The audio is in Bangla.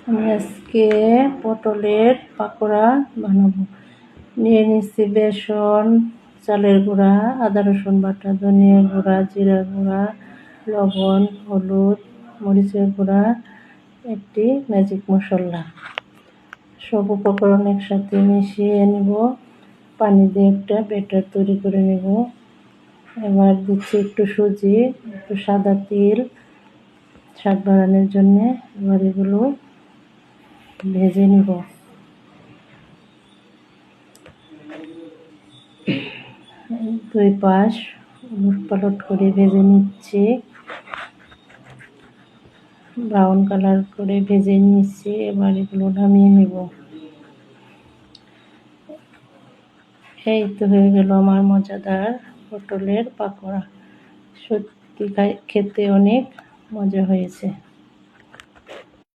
আমি আজকে পটলের পাকোড়া বানাবো। নিয়ে নিচ্ছি বেসন, চালের গুঁড়া, আদা রসুন বাটা, ধনিয়া গুঁড়া, জিরা গুঁড়া, লবণ, হলুদ, মরিচের গুঁড়া, একটি ম্যাজিক মশলা। সব উপকরণ একসাথে মিশিয়ে নিব। পানি দিয়ে একটা ব্যাটার তৈরি করে নেব। এবার দিচ্ছি একটু সুজি, একটু সাদা তিল স্বাদ বাড়ানোর জন্যে। এবার এগুলো ভেজে নিব। দুই পাশ উলটপালট করে ভেজে নিচ্ছি, ব্রাউন কালার করে ভেজে নিচ্ছি। এবার এগুলো নামিয়ে নিব। এই তো হয়ে গেল আমার মজাদার পটলের পাকোড়া। সত্যি খেতে অনেক মজা হয়েছে।